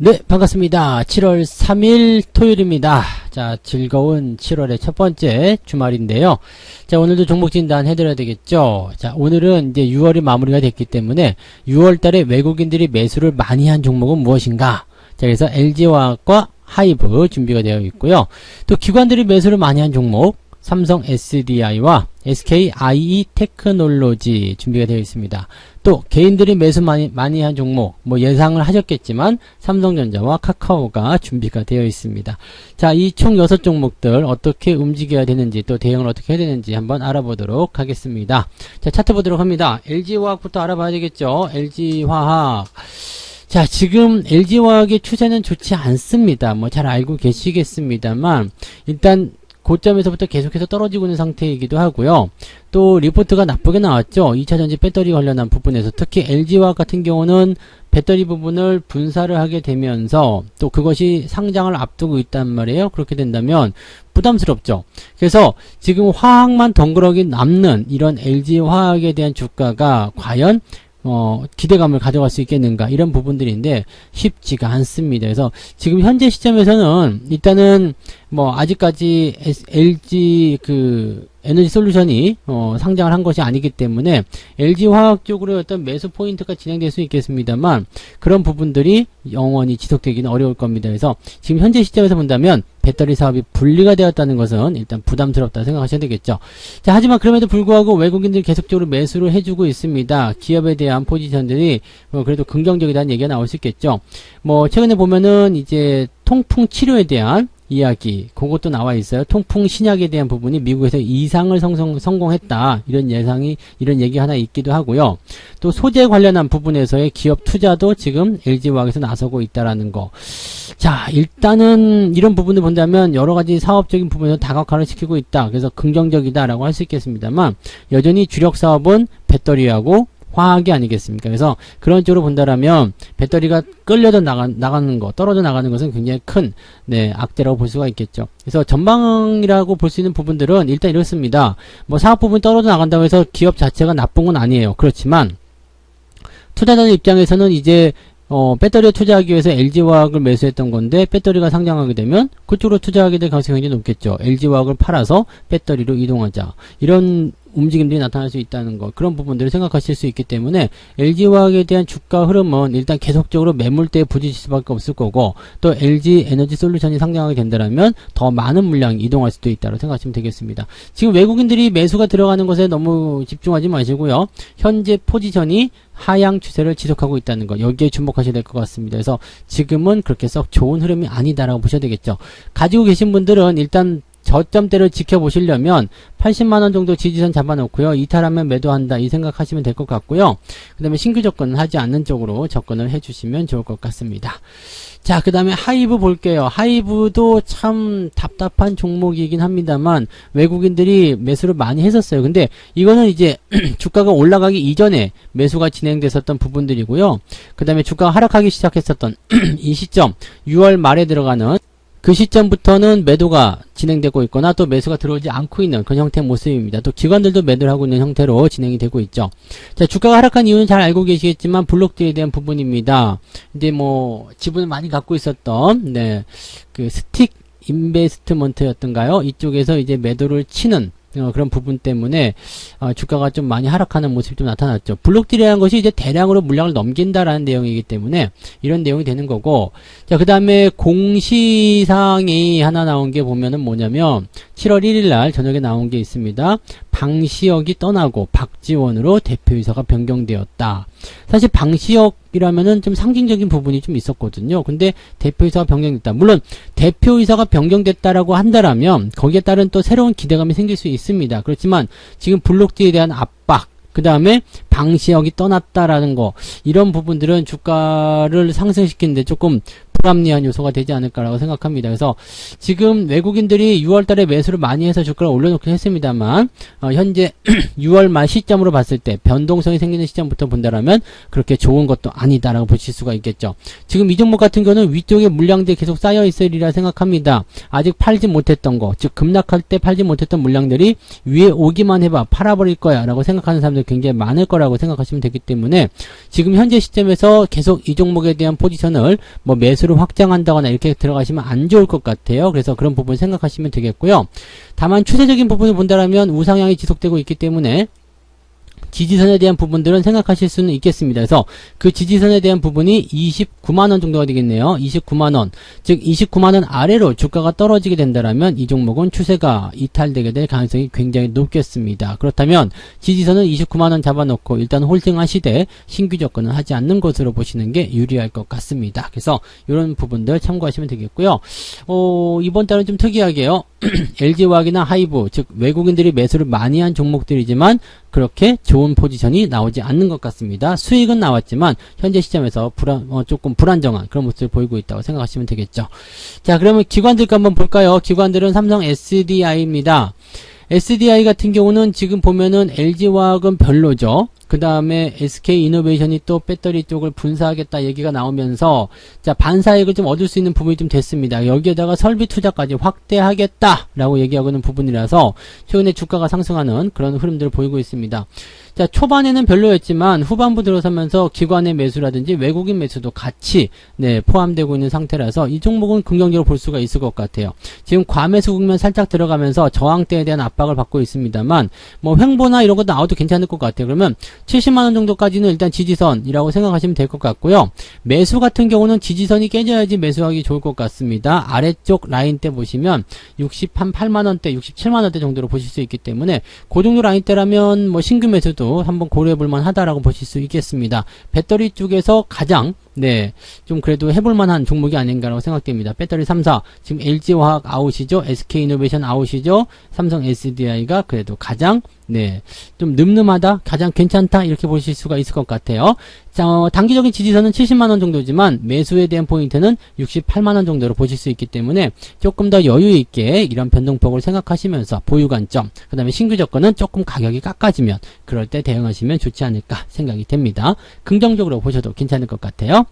네, 반갑습니다. 7월 3일 토요일입니다. 자, 즐거운 7월의 첫 번째 주말인데요. 자, 오늘도 종목 진단 해드려야 되겠죠. 자, 오늘은 이제 6월이 마무리가 됐기 때문에 6월 달에 외국인들이 매수를 많이 한 종목은 무엇인가? 자, 그래서 LG화학과 하이브 준비가 되어 있고요. 또 기관들이 매수를 많이 한 종목, 삼성 SDI와 SKIE 테크놀로지 준비가 되어 있습니다. 또 개인들이 매수 많이 한 종목, 뭐 예상을 하셨겠지만 삼성전자와 카카오가 준비가 되어 있습니다. 자, 이 총 6종목들 어떻게 움직여야 되는지, 또 대응을 어떻게 해야 되는지 한번 알아보도록 하겠습니다. 자, 차트 보도록 합니다. LG화학부터 알아봐야 되겠죠. LG화학. 자, 지금 LG화학의 추세는 좋지 않습니다. 뭐 잘 알고 계시겠습니다만, 일단 고점에서부터 계속해서 떨어지고 있는 상태이기도 하고요. 또 리포트가 나쁘게 나왔죠. 2차전지 배터리 관련한 부분에서 특히 LG화학 같은 경우는 배터리 부분을 분사를 하게 되면서 또 그것이 상장을 앞두고 있단 말이에요. 그렇게 된다면 부담스럽죠. 그래서 지금 화학만 덩그러니 남는 이런 LG화학에 대한 주가가 과연 기대감을 가져갈 수 있겠는가, 이런 부분들인데 쉽지가 않습니다. 그래서 지금 현재 시점에서는 일단은 뭐 아직까지 LG 에너지 솔루션이 상장을 한 것이 아니기 때문에 LG 화학 쪽으로 어떤 매수 포인트가 진행될 수 있겠습니다만, 그런 부분들이 영원히 지속되기는 어려울 겁니다. 그래서 지금 현재 시점에서 본다면 배터리 사업이 분리가 되었다는 것은 일단 부담스럽다 생각하셔야 되겠죠. 자, 하지만 그럼에도 불구하고 외국인들이 계속적으로 매수를 해주고 있습니다. 기업에 대한 포지션들이 그래도 긍정적이라는 얘기가 나올 수 있겠죠. 뭐 최근에 보면은 이제 통풍 치료에 대한 이야기, 그것도 나와 있어요. 통풍 신약에 대한 부분이 미국에서 이상을 성공했다, 이런 얘기 하나 있기도 하고요. 또 소재 관련한 부분에서의 기업 투자도 지금 LG화학에서 나서고 있다라는 거. 자, 일단은 이런 부분을 본다면 여러 가지 사업적인 부분에서 다각화를 시키고 있다, 그래서 긍정적이다라고 할 수 있겠습니다만, 여전히 주력 사업은 배터리하고 화학이 아니겠습니까? 그래서 그런 쪽으로 본다라면 배터리가 끌려져 나가는 거, 떨어져 나가는 것은 굉장히 큰 악재라고 볼 수가 있겠죠. 그래서 전방이라고 볼 수 있는 부분들은 일단 이렇습니다. 뭐 사업 부분이 떨어져 나간다고 해서 기업 자체가 나쁜 건 아니에요. 그렇지만 투자자들 입장에서는 이제 배터리에 투자하기 위해서 LG화학을 매수했던 건데, 배터리가 상장하게 되면 그쪽으로 투자하게 될 가능성이 굉장히 높겠죠. LG화학을 팔아서 배터리로 이동하자, 이런 움직임들이 나타날 수 있다는 것, 그런 부분들을 생각하실 수 있기 때문에 LG화학에 대한 주가 흐름은 일단 계속적으로 매물대에 부딪힐 수밖에 없을 거고, 또 LG 에너지 솔루션이 상장하게 된다면 더 많은 물량이 이동할 수도 있다고 생각하시면 되겠습니다. 지금 외국인들이 매수가 들어가는 것에 너무 집중하지 마시고요. 현재 포지션이 하향 추세를 지속하고 있다는 거, 여기에 주목하셔야 될 것 같습니다. 그래서 지금은 그렇게 썩 좋은 흐름이 아니다라고 보셔야 되겠죠. 가지고 계신 분들은 일단 저점대를 지켜보시려면 80만원 정도 지지선 잡아놓고요. 이탈하면 매도한다, 이 생각하시면 될 것 같고요. 그 다음에 신규 접근은 하지 않는 쪽으로 접근을 해주시면 좋을 것 같습니다. 자, 그 다음에 하이브 볼게요. 하이브도 참 답답한 종목이긴 합니다만 외국인들이 매수를 많이 했었어요. 근데 이거는 이제 주가가 올라가기 이전에 매수가 진행됐었던 부분들이고요. 그 다음에 주가가 하락하기 시작했었던 이 시점, 6월 말에 들어가는 그 시점부터는 매도가 진행되고 있거나 또 매수가 들어오지 않고 있는 그런 형태의 모습입니다. 또 기관들도 매도를 하고 있는 형태로 진행이 되고 있죠. 자, 주가가 하락한 이유는 잘 알고 계시겠지만 블록딜에 대한 부분입니다. 이제 뭐 지분을 많이 갖고 있었던 그 스틱 인베스트먼트였던가요? 이쪽에서 이제 매도를 치는 그런 부분 때문에 주가가 좀 많이 하락하는 모습이 좀 나타났죠. 블록딜이라는 것이 이제 대량으로 물량을 넘긴다라는 내용이기 때문에 이런 내용이 되는 거고, 자, 그 다음에 공시사항이 하나 나온 게 보면은 뭐냐면 7월 1일 날 저녁에 나온 게 있습니다. 방시혁이 떠나고 박지원으로 대표이사가 변경되었다. 사실 방시혁이라면은 좀 상징적인 부분이 좀 있었거든요. 근데 대표이사가 변경됐다. 물론 대표이사가 변경됐다라고 한다라면 거기에 따른 또 새로운 기대감이 생길 수 있습니다. 그렇지만 지금 블록딜에 대한 압박, 그 다음에 방시혁이 떠났다라는 거, 이런 부분들은 주가를 상승시키는데 조금 불합리한 요소가 되지 않을까라고 생각합니다. 그래서 지금 외국인들이 6월달에 매수를 많이 해서 주가를 올려놓긴 했습니다만, 현재 6월 말 시점으로 봤을 때 변동성이 생기는 시점부터 본다라면 그렇게 좋은 것도 아니다라고 보실 수가 있겠죠. 지금 이 종목 같은 경우는 위쪽에 물량들이 계속 쌓여 있으리라 생각합니다. 아직 팔지 못했던 거, 즉 급락할 때 팔지 못했던 물량들이 위에 오기만 해봐 팔아버릴 거야 라고 생각하는 사람들 굉장히 많을 거라고 생각하시면 되기 때문에 지금 현재 시점에서 계속 이 종목에 대한 포지션을 뭐 매수를 매수를 확장한다거나 이렇게 들어가시면 안 좋을 것 같아요. 그래서 그런 부분 생각하시면 되겠고요. 다만 추세적인 부분을 본다라면 우상향이 지속되고 있기 때문에 지지선에 대한 부분들은 생각하실 수는 있겠습니다. 그래서 그 지지선에 대한 부분이 29만원 정도가 되겠네요. 29만원. 즉 29만원 아래로 주가가 떨어지게 된다면 이 종목은 추세가 이탈되게 될 가능성이 굉장히 높겠습니다. 그렇다면 지지선은 29만원 잡아놓고 일단 홀딩하시되 신규 접근은 하지 않는 것으로 보시는 게 유리할 것 같습니다. 그래서 이런 부분들 참고하시면 되겠고요. 이번 달은 좀 특이하게요. LG화학이나 하이브, 즉 외국인들이 매수를 많이 한 종목들이지만 그렇게 좋은 포지션이 나오지 않는 것 같습니다. 수익은 나왔지만 현재 시점에서 조금 불안정한 그런 모습을 보이고 있다고 생각하시면 되겠죠. 자, 그러면 기관들 한번 볼까요? 기관들은 삼성 SDI입니다. SDI 같은 경우는 지금 보면은 LG화학은 별로죠. 그 다음에 SK이노베이션이 또 배터리 쪽을 분사하겠다 얘기가 나오면서 자, 반사익을 좀 얻을 수 있는 부분이 좀 됐습니다. 여기에다가 설비 투자까지 확대하겠다라고 얘기하고 있는 부분이라서 최근에 주가가 상승하는 그런 흐름들을 보이고 있습니다. 자, 초반에는 별로였지만 후반부 들어서면서 기관의 매수라든지 외국인 매수도 같이 포함되고 있는 상태라서 이 종목은 긍정적으로 볼 수가 있을 것 같아요. 지금 과매수 국면 살짝 들어가면서 저항대에 대한 압박을 받고 있습니다만 뭐 횡보나 이런 거 나와도 괜찮을 것 같아요. 그러면 70만원 정도까지는 일단 지지선이라고 생각하시면 될 것 같고요. 매수 같은 경우는 지지선이 깨져야지 매수하기 좋을 것 같습니다. 아래쪽 라인대 보시면 68만원대, 67만원대 정도로 보실 수 있기 때문에 그 정도 라인대라면 뭐 신규 매수도 한번 고려해볼만 하다라고 보실 수 있겠습니다. 배터리 쪽에서 가장 좀 그래도 해볼만한 종목이 아닌가라고 생각됩니다. 배터리 3사, 지금 LG화학 아웃이죠. SK이노베이션 아웃이죠. 삼성 SDI가 그래도 가장 좀 늠름하다, 가장 괜찮다 이렇게 보실 수가 있을 것 같아요. 자, 단기적인 지지선은 70만원 정도지만 매수에 대한 포인트는 68만원 정도로 보실 수 있기 때문에 조금 더 여유있게 이런 변동폭을 생각하시면서 보유 관점, 그 다음에 신규 접근은 조금 가격이 깎아지면 그럴 때 대응하시면 좋지 않을까 생각이 됩니다. 긍정적으로 보셔도 괜찮을 것 같아요.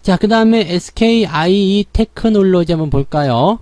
자, 그 다음에 SKIE 테크놀로지 한번 볼까요?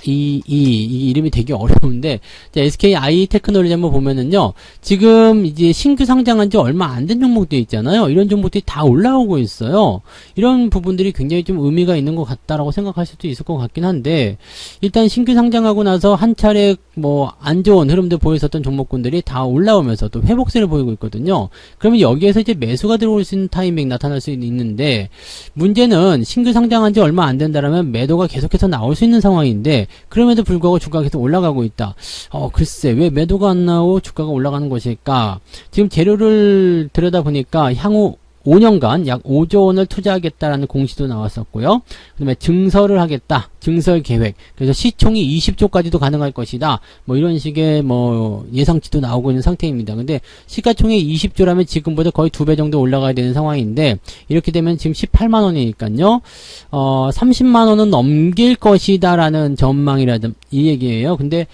이 이름이 되게 어려운데, 자, SKI 테크놀로지 한번 보면은요, 지금 이제 신규 상장한 지 얼마 안 된 종목들 있잖아요. 이런 종목들이 다 올라오고 있어요. 이런 부분들이 굉장히 좀 의미가 있는 것 같다라고 생각할 수도 있을 것 같긴 한데, 일단 신규 상장하고 나서 한 차례 뭐 안 좋은 흐름들 보였었던 종목군들이 다 올라오면서 또 회복세를 보이고 있거든요. 그러면 여기에서 이제 매수가 들어올 수 있는 타이밍 나타날 수 있는데, 문제는 신규 상장한 지 얼마 안 된다라면 매도가 계속해서 나올 수 있는 상황인데 그럼에도 불구하고 주가가 계속 올라가고 있다. 글쎄 왜 매도가 안 나오고 주가가 올라가는 것일까? 지금 재료를 들여다보니까 향후 5년간 약 5조 원을 투자하겠다라는 공시도 나왔었고요. 그 다음에 증설을 하겠다. 증설 계획. 그래서 시총이 20조까지도 가능할 것이다. 뭐 이런 식의 뭐 예상치도 나오고 있는 상태입니다. 근데 시가총액 20조라면 지금보다 거의 2배 정도 올라가야 되는 상황인데 이렇게 되면 지금 18만원이니까요. 30만원은 넘길 것이다라는 전망이라든 이 얘기예요. 근데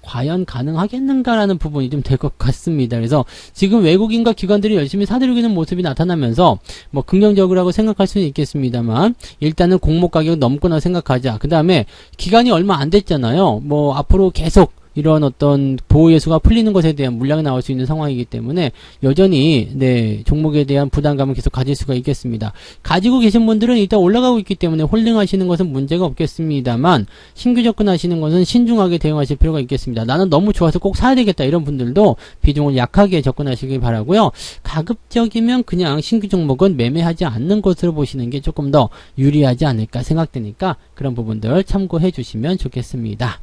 과연 가능하겠는가라는 부분이 좀 될 것 같습니다. 그래서 지금 외국인과 기관들이 열심히 사들이고 있는 모습이 나타나면서 뭐 긍정적이라고 생각할 수는 있겠습니다만 일단은 공모 가격 넘거나 생각하자. 그 다음에 기간이 얼마 안 됐잖아요. 뭐 앞으로 계속 이런 어떤 보호예수가 풀리는 것에 대한 물량이 나올 수 있는 상황이기 때문에 여전히 종목에 대한 부담감을 계속 가질 수가 있겠습니다. 가지고 계신 분들은 일단 올라가고 있기 때문에 홀딩 하시는 것은 문제가 없겠습니다만 신규 접근하시는 것은 신중하게 대응하실 필요가 있겠습니다. 나는 너무 좋아서 꼭 사야 되겠다 이런 분들도 비중을 약하게 접근하시길 바라고요. 가급적이면 그냥 신규 종목은 매매하지 않는 것으로 보시는 게 조금 더 유리하지 않을까 생각되니까 그런 부분들 참고해 주시면 좋겠습니다.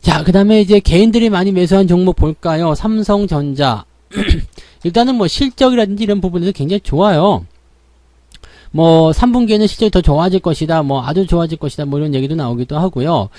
자, 그 다음에 이제 개인들이 많이 매수한 종목 볼까요? 삼성전자. 일단은 뭐 실적이라든지 이런 부분에서 굉장히 좋아요. 뭐 3분기에는 실적이 더 좋아질 것이다. 뭐 아주 좋아질 것이다. 뭐 이런 얘기도 나오기도 하고요.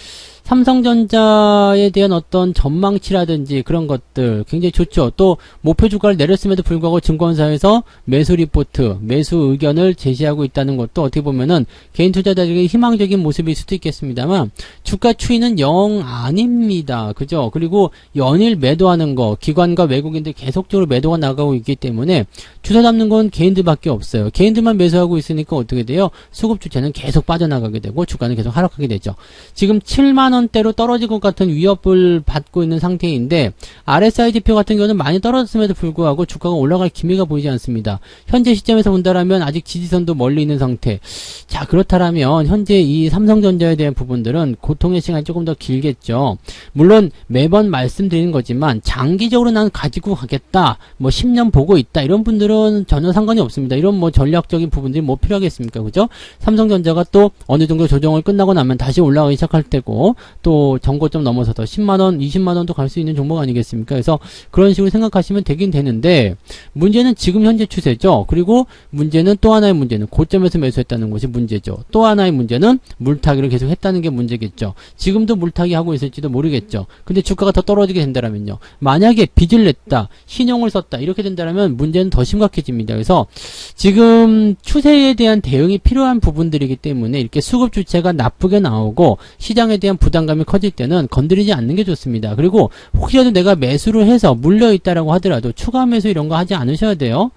삼성전자에 대한 어떤 전망치라든지 그런 것들 굉장히 좋죠. 또 목표 주가를 내렸음에도 불구하고 증권사에서 매수 리포트, 매수 의견을 제시하고 있다는 것도 어떻게 보면은 개인 투자자들에게 희망적인 모습일 수도 있겠습니다만 주가 추이는 영 아닙니다. 그죠? 그리고 연일 매도하는 거, 기관과 외국인들 계속적으로 매도가 나가고 있기 때문에 주사 잡는 건 개인들밖에 없어요. 개인들만 매수하고 있으니까 어떻게 돼요? 수급 주체는 계속 빠져나가게 되고 주가는 계속 하락하게 되죠. 지금 7만원 10만원대로 떨어질 것 같은 위협을 받고 있는 상태인데 RSI 지표 같은 경우는 많이 떨어졌음에도 불구하고 주가가 올라갈 기미가 보이지 않습니다. 현재 시점에서 본다라면 아직 지지선도 멀리 있는 상태. 자, 그렇다라면 현재 이 삼성전자에 대한 부분들은 고통의 시간이 조금 더 길겠죠. 물론 매번 말씀드리는 거지만 장기적으로 난 가지고 가겠다, 뭐 10년 보고 있다, 이런 분들은 전혀 상관이 없습니다. 이런 뭐 전략적인 부분들이 뭐 필요하겠습니까? 그죠? 삼성전자가 또 어느 정도 조정을 끝나고 나면 다시 올라가기 시작할 때고, 또 정고점 넘어서서 10만원, 20만원도 갈 수 있는 종목 아니겠습니까? 그래서 그런 식으로 생각하시면 되긴 되는데, 문제는 지금 현재 추세죠. 그리고 문제는 또 하나의 문제는 고점에서 매수했다는 것이 문제죠. 또 하나의 문제는 물타기를 계속 했다는 게 문제겠죠. 지금도 물타기 하고 있을지도 모르겠죠. 근데 주가가 더 떨어지게 된다면요, 만약에 빚을 냈다, 신용을 썼다, 이렇게 된다면 문제는 더 심각해집니다. 그래서 지금 추세에 대한 대응이 필요한 부분들이기 때문에 이렇게 수급 주체가 나쁘게 나오고 시장에 대한 부담감이 커질 때는 건드리지 않는 게 좋습니다. 그리고 혹시라도 내가 매수를 해서 물려있다라고 하더라도 추가 매수 이런 거 하지 않으셔야 돼요.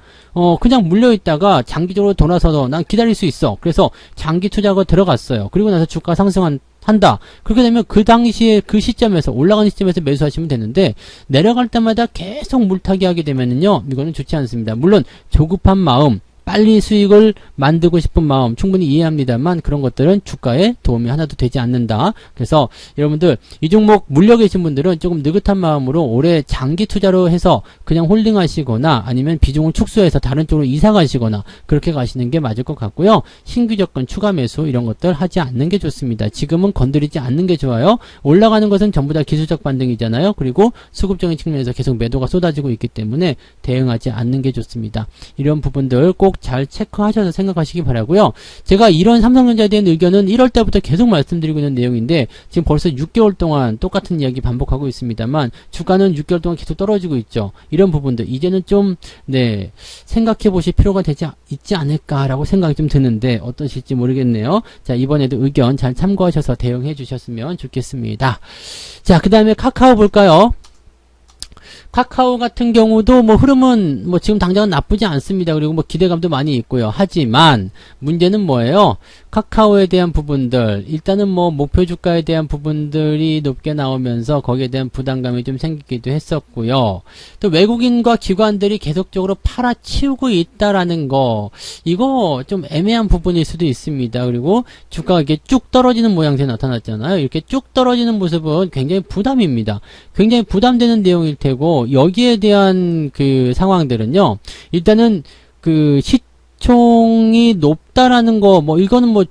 그냥 물려있다가 장기적으로 돌아서서 난 기다릴 수 있어. 그래서 장기 투자가 들어갔어요. 그리고 나서 주가 상승한다. 그렇게 되면 그 당시에 그 시점에서 올라가는 시점에서 매수하시면 되는데, 내려갈 때마다 계속 물타기 하게 되면은요, 이거는 좋지 않습니다. 물론 조급한 마음, 빨리 수익을 만들고 싶은 마음 충분히 이해합니다만 그런 것들은 주가에 도움이 하나도 되지 않는다. 그래서 여러분들 이 종목 물려 계신 분들은 조금 느긋한 마음으로 올해 장기 투자로 해서 그냥 홀딩하시거나 아니면 비중을 축소해서 다른 쪽으로 이사 가시거나 그렇게 가시는 게 맞을 것 같고요. 신규 접근, 추가 매수 이런 것들 하지 않는 게 좋습니다. 지금은 건드리지 않는 게 좋아요. 올라가는 것은 전부 다 기술적 반등이잖아요. 그리고 수급적인 측면에서 계속 매도가 쏟아지고 있기 때문에 대응하지 않는 게 좋습니다. 이런 부분들 꼭 잘 체크하셔서 생각하시기 바라고요. 제가 이런 삼성전자에 대한 의견은 1월 때부터 계속 말씀드리고 있는 내용인데 지금 벌써 6개월 동안 똑같은 이야기 반복하고 있습니다만 주가는 6개월 동안 계속 떨어지고 있죠. 이런 부분들 이제는 좀 생각해 보실 필요가 있지 않을까라고 생각이 좀 드는데 어떠실지 모르겠네요. 자, 이번에도 의견 잘 참고하셔서 대응해 주셨으면 좋겠습니다. 자, 그 다음에 카카오 볼까요? 카카오 같은 경우도 뭐 흐름은 뭐 지금 당장은 나쁘지 않습니다. 그리고 뭐 기대감도 많이 있고요. 하지만 문제는 뭐예요? 카카오에 대한 부분들, 일단은 뭐 목표 주가에 대한 부분들이 높게 나오면서 거기에 대한 부담감이 좀 생기기도 했었고요. 또 외국인과 기관들이 계속적으로 팔아치우고 있다라는 거, 이거 좀 애매한 부분일 수도 있습니다. 그리고 주가가 이렇게 쭉 떨어지는 모양새 나타났잖아요. 이렇게 쭉 떨어지는 모습은 굉장히 부담입니다. 굉장히 부담되는 내용일 테고, 여기에 대한 그 상황들은요, 일단은 그 시총이 높다라는 거, 뭐 이거는 뭐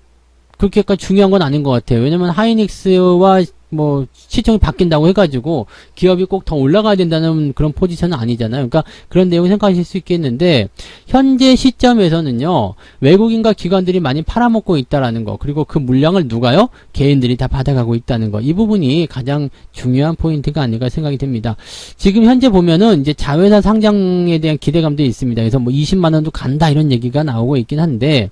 그렇게까지 중요한 건 아닌 것 같아요. 왜냐면 하이닉스와 뭐 시총이 바뀐다고 해가지고 기업이 꼭 더 올라가야 된다는 그런 포지션은 아니잖아요. 그러니까 그런 내용을 생각하실 수 있겠는데, 현재 시점에서는요, 외국인과 기관들이 많이 팔아먹고 있다라는 거, 그리고 그 물량을 누가요? 개인들이 다 받아가고 있다는 거, 이 부분이 가장 중요한 포인트가 아닐까 생각이 됩니다. 지금 현재 보면은 이제 자회사 상장에 대한 기대감도 있습니다. 그래서 뭐 20만원도 간다 이런 얘기가 나오고 있긴 한데,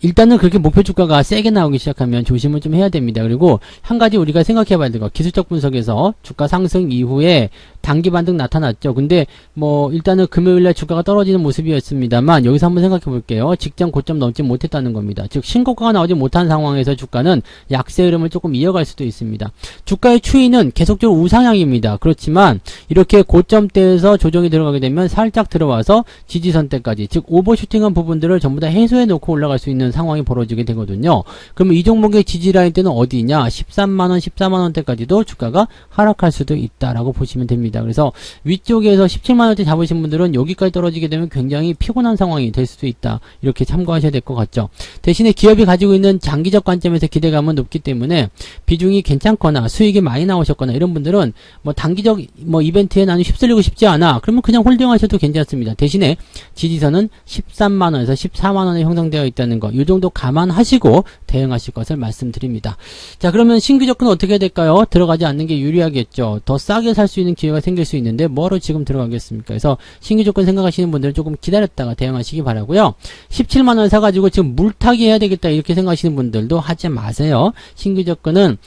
일단은 그렇게 목표 주가가 세게 나오기 시작하면 조심을 좀 해야 됩니다. 그리고 한 가지 우리가 생각해 봐야 될 거, 기술적 분석에서 주가 상승 이후에 단기 반등 나타났죠. 근데 뭐 일단은 금요일날 주가가 떨어지는 모습이었습니다만, 여기서 한번 생각해 볼게요. 직전 고점 넘지 못했다는 겁니다. 즉 신고가가 나오지 못한 상황에서 주가는 약세 흐름을 조금 이어갈 수도 있습니다. 주가의 추이는 계속적으로 우상향입니다. 그렇지만 이렇게 고점대에서 조정이 들어가게 되면 살짝 들어와서 지지선대까지, 즉 오버슈팅한 부분들을 전부 다 해소해 놓고 올라갈 수 있는 상황이 벌어지게 되거든요. 그러면 이 종목의 지지라인 때는 어디냐? 13만원, 14만원대까지도 주가가 하락할 수도 있다라고 보시면 됩니다. 그래서 위쪽에서 17만원대 잡으신 분들은 여기까지 떨어지게 되면 굉장히 피곤한 상황이 될 수도 있다. 이렇게 참고하셔야 될 것 같죠. 대신에 기업이 가지고 있는 장기적 관점에서 기대감은 높기 때문에 비중이 괜찮거나 수익이 많이 나오셨거나 이런 분들은 뭐 단기적 뭐 이벤트에 나는 휩쓸리고 싶지 않아, 그러면 그냥 홀딩하셔도 괜찮습니다. 대신에 지지선은 13만원에서 14만원에 형성되어 있다는 거, 이 정도 감안하시고 대응하실 것을 말씀드립니다. 자, 그러면 신규 접근 어떻게 해야 될까요? 들어가지 않는 게 유리하겠죠. 더 싸게 살 수 있는 기회가 생길 수 있는데 뭐로 지금 들어가겠습니까? 그래서 신규 접근 생각하시는 분들은 조금 기다렸다가 대응하시기 바라고요. 17만원 사가지고 지금 물타기 해야 되겠다 이렇게 생각하시는 분들도 하지 마세요. 신규 접근은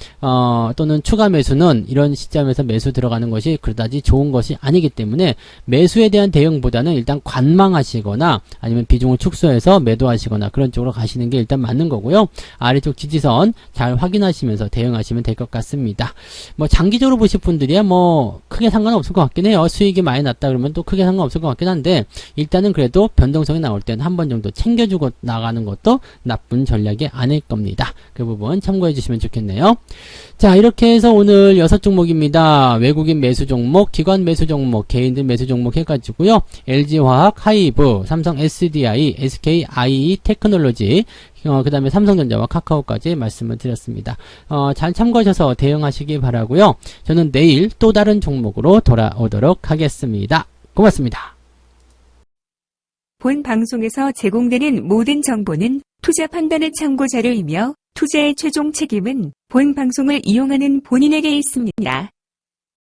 또는 추가 매수는 이런 시점에서 매수 들어가는 것이 그다지 좋은 것이 아니기 때문에 매수에 대한 대응보다는 일단 관망하시거나 아니면 비중을 축소해서 매도하시거나 그런 쪽으로 쪽으로 가시는 게 일단 맞는 거고요. 아래쪽 지지선 잘 확인하시면서 대응하시면 될 것 같습니다. 뭐 장기적으로 보실 분들이야 뭐 크게 상관없을 것 같긴 해요. 수익이 많이 났다 그러면 또 크게 상관없을 것 같긴 한데 일단은 그래도 변동성이 나올 때는 한 번 정도 챙겨주고 나가는 것도 나쁜 전략이 아닐 겁니다. 그 부분 참고해 주시면 좋겠네요. 자, 이렇게 해서 오늘 6종목입니다. 외국인 매수 종목, 기관 매수 종목, 개인들 매수 종목 해가지고요. LG화학, 하이브, 삼성 SDI, SKIE 테크놀로지, 그 다음에 삼성전자와 카카오까지 말씀을 드렸습니다. 잘 참고하셔서 대응하시기 바라고요. 저는 내일 또 다른 종목으로 돌아오도록 하겠습니다. 고맙습니다. 본 방송에서 제공되는 모든 정보는 투자 판단의 참고 자료이며 투자의 최종 책임은 본 방송을 이용하는 본인에게 있습니다.